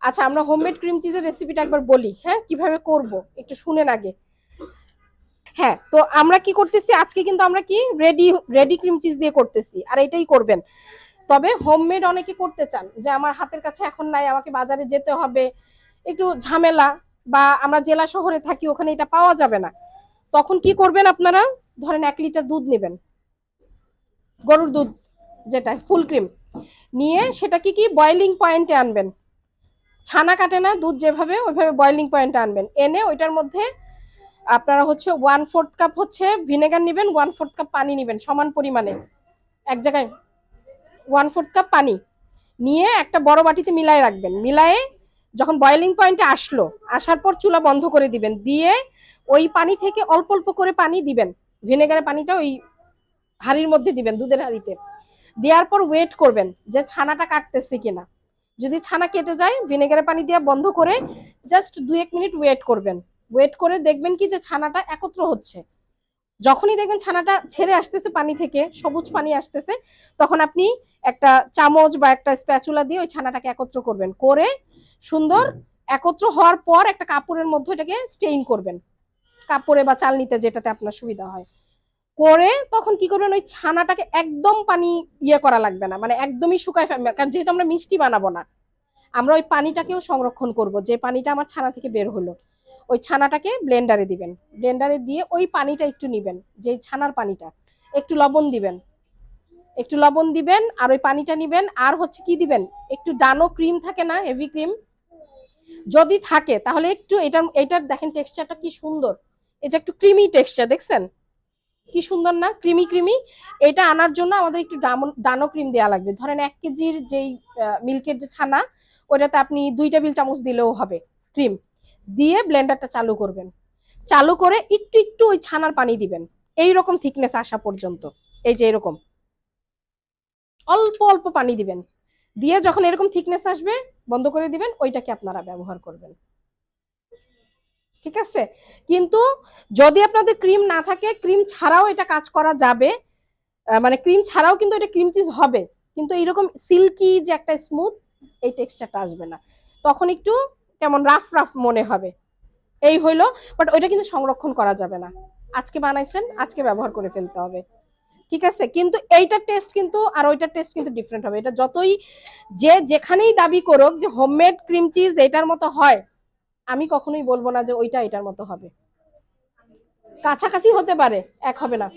আচ্ছা, আমরা homemade cream চিজের রেসিপিটা একবার বলি, হ্যাঁ, কিভাবে করব একটু শুনেন আগে। হ্যাঁ, তো আমরা কি করতেছি আজকে, কিন্তু আমরা কি রেডি রেডি ক্রিম চিজ দিয়ে করতেছি, আর এটাই করবেন। তবে হোমমেড অনেকে করতে চান যে আমার হাতের কাছে এখন নাই, আমাকে বাজারে যেতে হবে, একটু ঝামেলা, বা আমরা জেলা শহরে থাকি, ওখানে এটা পাওয়া যাবে না। তখন কি করবেন আপনারা, ধরেন 1 লিটার দুধ নেবেন, গরুর দুধ, যেটা ফুল ক্রিম, নিয়ে সেটা কি বয়েলিং পয়েন্টে আনবেন। ছানা কাটে না দুধ যেভাবে, ওইভাবে বয়েলিং পয়েন্টে আনবেন, এনে ওইটার মধ্যে আপনারা হচ্ছে 1/4 কাপ হচ্ছে ভিনেগার নেবেন, 1/4 কাপ পানি নেবেন সমান পরিমাণে, এক জায়গায় 1/4 কাপ পানি নিয়ে একটা বড় বাটিতে মিলায় রাখবেন। মিলায়ে যখন বয়েলিং পয়েন্টে আসলো, আসার পর চুলা বন্ধ করে দিবেন, দিয়ে ওই পানি থেকে অল্প অল্প করে পানি দিবেন, ভিনেগারের পানিটা ওই হাঁড়ির মধ্যে দিবেন, দুধের হাঁড়িতে। দেওয়ার পর ওয়েট করবেন যে ছানাটা কাটতেছে কিনা। যদি ছানা কেটে যায়, ভিনেগারের পানি দিয়ে বন্ধ করে জাস্ট 2-1 মিনিট ওয়েট করবেন। ওয়েট করে দেখবেন কি যে ছানাটা একত্র হচ্ছে। যখনই দেখবেন ছানাটা ছেড়ে আসতেছে পানি থেকে, সবুজ পানি আসতেছে, তখন আপনি একটা চামচ বা একটা স্প্যাচুলা দিয়ে ওই ছানাটাকে একত্র করবেন, করে সুন্দর একত্র হওয়ার পর একটা কাপড়ের মধ্যে এটাকে স্টেইন করবেন, কাপড়ে বা চালনিতে, যেটাতে আপনার সুবিধা হয়। করে তখন কি করবেন, ওই ছানাটাকে একদম পানি ইয়ে করা লাগবে না, মানে একদমই শুকায় ফেলবেন, কারণ যেহেতু আমরা মিষ্টি বানাবো না, আমরা ওই পানিটাকেও সংরক্ষণ করব, যে পানিটা আমার ছানা থেকে বের হলো, ওই ছানাটাকে ব্লেন্ডারে দিবেন। ব্লেন্ডারে দিয়ে ওই পানিটা একটু নিবেন, যে ছানার পানিটা, একটু লবণ দিবেন, একটু লবণ দিবেন, আর ওই পানিটা নিবেন, আর হচ্ছে কি দিবেন, একটু ডানো ক্রিম থাকে না, হেভি ক্রিম, যদি থাকে তাহলে একটু, এটার দেখেন টেক্সচারটা কি সুন্দর, এটা একটু ক্রিমি টেক্সচার, দেখছেন কি সুন্দর না, ক্রিমি ক্রিমি। এটা আনার জন্য আমাদের একটু ডানো ক্রিম দেওয়া লাগবে। ধরেন 1 কেজির যেই মিল্কের যে ছানা, ওইটাতে আপনি 2 টেবিল চামচ দিলেও হবে ক্রিম। দিয়ে ব্লেন্ডারটা চালু করবেন, চালু করে একটু একটু ওই ছানার পানি দিবেন, এইরকম থিকনেস আসা পর্যন্ত। এই যে এরকম অল্প অল্প পানি দিবেন, দিয়ে যখন এরকম থিকনেস আসবে বন্ধ করে দিবেন, ওইটাকে আপনারা ব্যবহার করবেন। ঠিক আছে, কিন্তু যদি আপনাদের ক্রিম না থাকে, ক্রিম ছাড়াও এটা কাজ করা যাবে, মানে ক্রিম ছাড়াও কিন্তু এটা ক্রিম চিজ হবে, কিন্তু এইরকম সিল্কি যে একটা স্মুথ, এই টেক্সচারটা আসবে না, তখন একটু কেমন রাফ রাফ মনে হবে। এই হইলো, বাট ওইটা কিন্তু সংরক্ষণ করা যাবে না, আজকে বানাইছেন আজকে ব্যবহার করে ফেলতে হবে। ঠিক আছে, কিন্তু এইটার টেস্ট কিন্তু আর ওইটার টেস্ট কিন্তু ডিফারেন্ট হবে। এটা যতই যে যেখানেই দাবি করুক যে হোমমেড ক্রিম চিজ এটার মতো হয়, আমি কখনোই বলবো না যে ওইটা এটার মতো হবে। কাছাকাছি হতে পারে, এক হবে না।